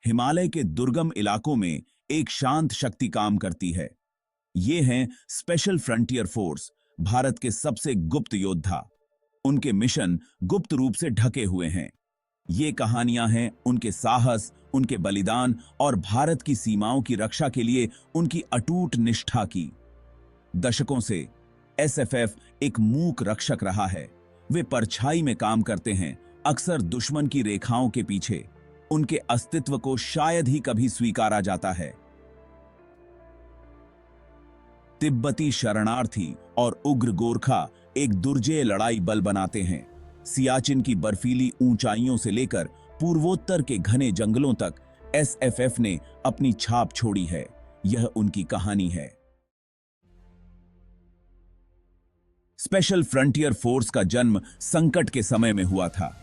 हिमालय के दुर्गम इलाकों में एक शांत शक्ति काम करती है। ये हैं स्पेशल फ्रंटियर फोर्स, भारत के सबसे गुप्त योद्धा। उनके मिशन गुप्त रूप से ढके हुए हैं। ये कहानियां हैं उनके साहस, उनके बलिदान और भारत की सीमाओं की रक्षा के लिए उनकी अटूट निष्ठा की। दशकों से एसएफएफ एक मूक रक्षक रहा है। वे परछाई में काम करते हैं, अक्सर दुश्मन की रेखाओं के पीछे। उनके अस्तित्व को शायद ही कभी स्वीकारा जाता है। तिब्बती शरणार्थी और उग्र गोरखा एक दुर्जेय लड़ाई बल बनाते हैं। सियाचिन की बर्फीली ऊंचाइयों से लेकर पूर्वोत्तर के घने जंगलों तक एसएफएफ ने अपनी छाप छोड़ी है। यह उनकी कहानी है। स्पेशल फ्रंटियर फोर्स का जन्म संकट के समय में हुआ था।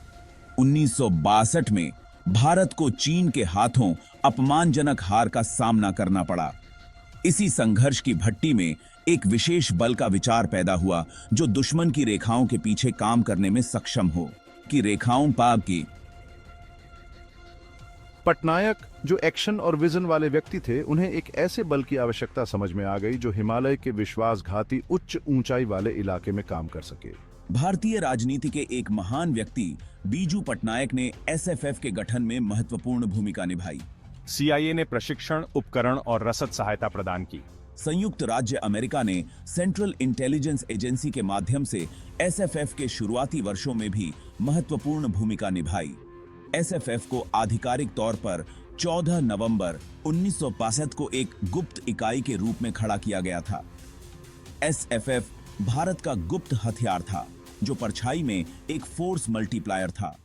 1962 में भारत को चीन के हाथों अपमानजनक हार का सामना करना पड़ा। इसी संघर्ष की भट्टी में एक विशेष बल का विचार पैदा हुआ जो दुश्मन की रेखाओं के पीछे काम करने में सक्षम हो। कि रेखाओं पाप की पटनायक, जो एक्शन और विजन वाले व्यक्ति थे, उन्हें एक ऐसे बल की आवश्यकता समझ में आ गई जो हिमालय के विश्वासघाती उच्च ऊंचाई वाले इलाके में काम कर सके। भारतीय राजनीति के एक महान व्यक्ति बीजू पटनायक ने एसएफएफ के गठन में महत्वपूर्ण भूमिका निभाई। सीआईए ने प्रशिक्षण, उपकरण और रसद सहायता प्रदान की। संयुक्त राज्य अमेरिका ने सेंट्रल इंटेलिजेंस एजेंसी के माध्यम से एसएफएफ के शुरुआती वर्षों में भी महत्वपूर्ण भूमिका निभाई। एसएफएफ को आधिकारिक तौर पर 14 नवंबर 1965 को एक गुप्त इकाई के रूप में खड़ा किया गया था। एसएफएफ भारत का गुप्त हथियार था जो परछाई में एक फोर्स मल्टीप्लायर था।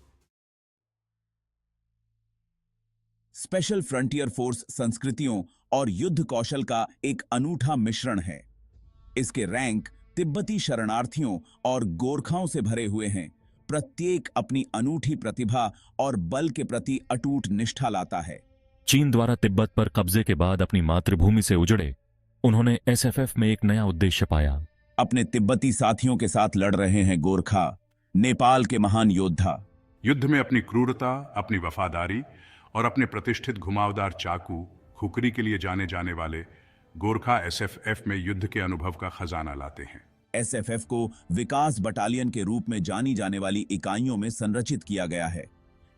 स्पेशल फ्रंटियर फोर्स संस्कृतियों और युद्ध कौशल का एक अनूठा मिश्रण है। इसके रैंक तिब्बती शरणार्थियों और गोरखाओं से भरे हुए हैं। प्रत्येक अपनी अनूठी प्रतिभा और बल के प्रति अटूट निष्ठा लाता है। चीन द्वारा तिब्बत पर कब्जे के बाद अपनी मातृभूमि से उजड़े उन्होंने एसएफएफ में एक नया उद्देश्य पाया। अपने तिब्बती साथियों के साथ लड़ रहे हैं गोरखा, नेपाल के महान योद्धा। युद्ध में अपनी क्रूरता, अपनी वफादारी और अपने प्रतिष्ठित घुमावदार चाकू खुकरी के लिए जाने जाने वाले गोरखा एसएफएफ में युद्ध के अनुभव का खजाना लाते हैं। एसएफएफ को विकास बटालियन के रूप में जानी जाने वाली इकाइयों में संरचित किया गया है।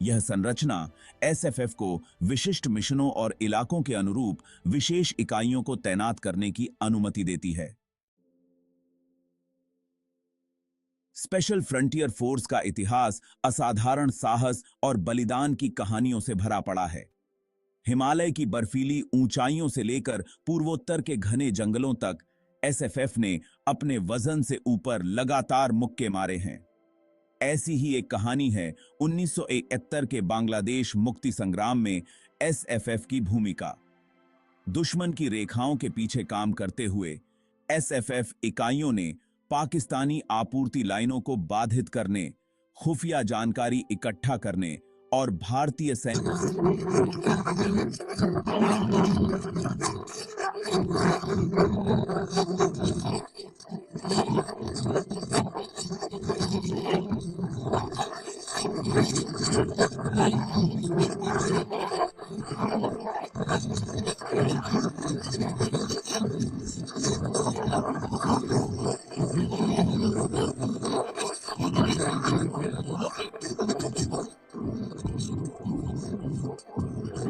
यह संरचना एसएफएफ को विशिष्ट मिशनों और इलाकों के अनुरूप विशेष इकाइयों को तैनात करने की अनुमति देती है। स्पेशल फ्रंटियर फोर्स का इतिहास असाधारण साहस और बलिदान की कहानियों से भरा पड़ा है। हिमालय की बर्फीली ऊंचाइयों से लेकर पूर्वोत्तर के घने जंगलों तक एसएफएफ ने अपने वजन से ऊपर लगातार मुक्के मारे हैं। ऐसी ही एक कहानी है 1971 के बांग्लादेश मुक्ति संग्राम में एसएफएफ की भूमिका। दुश्मन की रेखाओं के पीछे काम करते हुए एसएफएफ इकाइयों ने पाकिस्तानी आपूर्ति लाइनों को बाधित करने, खुफिया जानकारी इकट्ठा करने और भारतीय सैन्य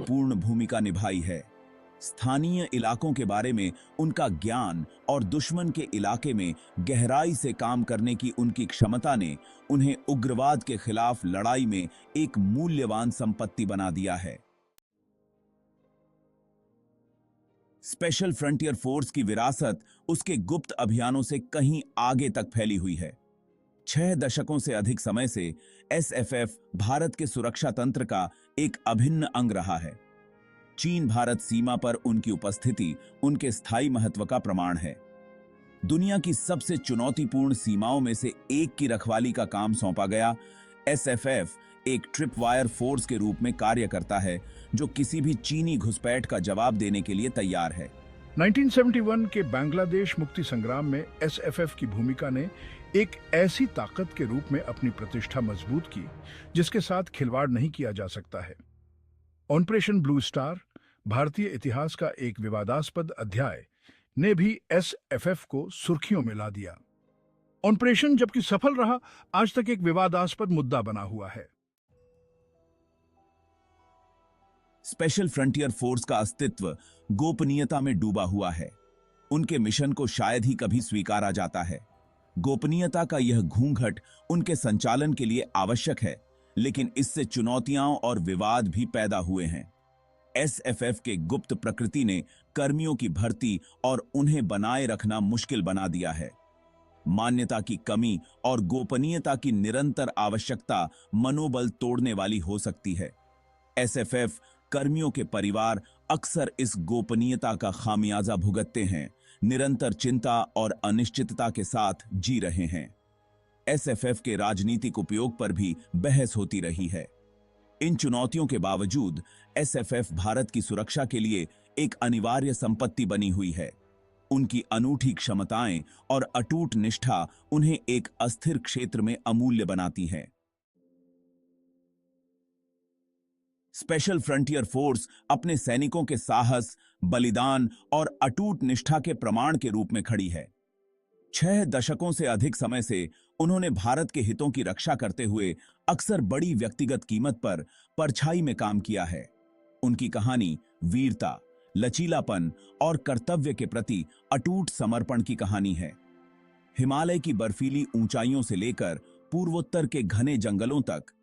पूर्ण भूमिका निभाई है। स्थानीय इलाकों के बारे में उनका ज्ञान और दुश्मन के इलाके में गहराई से काम करने की उनकी क्षमता ने उन्हें उग्रवाद के खिलाफ लड़ाई में एक मूल्यवान संपत्ति बना दिया है। स्पेशल फ्रंटियर फोर्स की विरासत उसके गुप्त अभियानों से कहीं आगे तक फैली हुई है। 6 दशकों से अधिक समय से एसएफएफ भारत के सुरक्षा तंत्र का एक अभिन्न अंग रहा है। चीन भारत सीमा पर उनकी उपस्थिति उनके स्थायी महत्व का प्रमाण है। दुनिया की सबसे चुनौतीपूर्ण सीमाओं में से एक की रखवाली का काम सौंपा गया एसएफएफ एक ट्रिपवायर फोर्स के रूप में कार्य करता है जो किसी भी चीनी घुसपैठ का जवाब देने के लिए तैयार है। 1971 के बांग्लादेश मुक्ति संग्राम में एसएफएफ की भूमिका ने एक ऐसी ताकत के रूप में अपनी प्रतिष्ठा मजबूत की जिसके साथ खिलवाड़ नहीं किया जा सकता है। ऑपरेशन ब्लू स्टार, भारतीय इतिहास का एक विवादास्पद अध्याय, ने भी एसएफएफ को सुर्खियों में ला दिया। ऑपरेशन जबकि सफल रहा, आज तक एक विवादास्पद मुद्दा बना हुआ है। स्पेशल फ्रंटियर फोर्स का अस्तित्व गोपनीयता में डूबा हुआ है। उनके मिशन को शायद ही कभी स्वीकारा जाता है। गोपनीयता का यह घूंघट उनके संचालन के लिए आवश्यक है, लेकिन इससे चुनौतियां और विवाद भी पैदा हुए हैं। एसएफएफ के गुप्त प्रकृति ने कर्मियों की भर्ती और उन्हें बनाए रखना मुश्किल बना दिया है। मान्यता की कमी और गोपनीयता की निरंतर आवश्यकता मनोबल तोड़ने वाली हो सकती है। एसएफएफ कर्मियों के परिवार अक्सर इस गोपनीयता का खामियाजा भुगतते हैं, निरंतर चिंता और अनिश्चितता के साथ जी रहे हैं। एसएफएफ के राजनीतिक उपयोग पर भी बहस होती रही है। इन चुनौतियों के बावजूद एसएफएफ भारत की सुरक्षा के लिए एक अनिवार्य संपत्ति बनी हुई है। उनकी अनूठी क्षमताएं और अटूट निष्ठा उन्हें एक अस्थिर क्षेत्र में अमूल्य बनाती है। स्पेशल फ्रंटियर फोर्स अपने सैनिकों के साहस, बलिदान और अटूट निष्ठा के प्रमाण के रूप में खड़ी है। 6 दशकों से अधिक समय से उन्होंने भारत के हितों की रक्षा करते हुए अक्सर बड़ी व्यक्तिगत कीमत पर परछाई में काम किया है। उनकी कहानी वीरता, लचीलापन और कर्तव्य के प्रति अटूट समर्पण की कहानी है। हिमालय की बर्फीली ऊंचाइयों से लेकर पूर्वोत्तर के घने जंगलों तक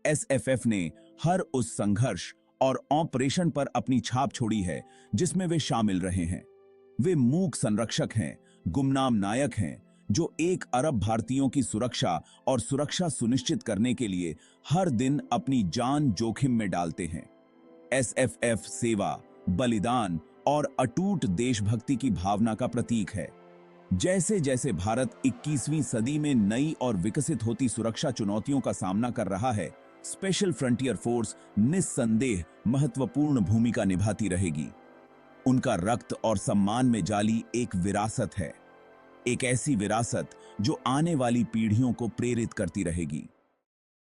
एसएफएफ ने हर उस संघर्ष और ऑपरेशन पर अपनी छाप छोड़ी है जिसमें वे शामिल रहे हैं। वे मूक संरक्षक हैं, गुमनाम नायक हैं, जो 1 अरब भारतीयों की सुरक्षा सुनिश्चित करने के लिए हर दिन अपनी जान जोखिम में डालते हैं। एसएफएफ सेवा, बलिदान और अटूट देशभक्ति की भावना का प्रतीक है। जैसे जैसे भारत 21वीं सदी में नई और विकसित होती सुरक्षा चुनौतियों का सामना कर रहा है, स्पेशल फ्रंटियर फोर्स निस्संदेह महत्वपूर्ण भूमिका निभाती रहेगी। उनका रक्त और सम्मान में जाली एक विरासत है, एक ऐसी विरासत जो आने वाली पीढ़ियों को प्रेरित करती रहेगी।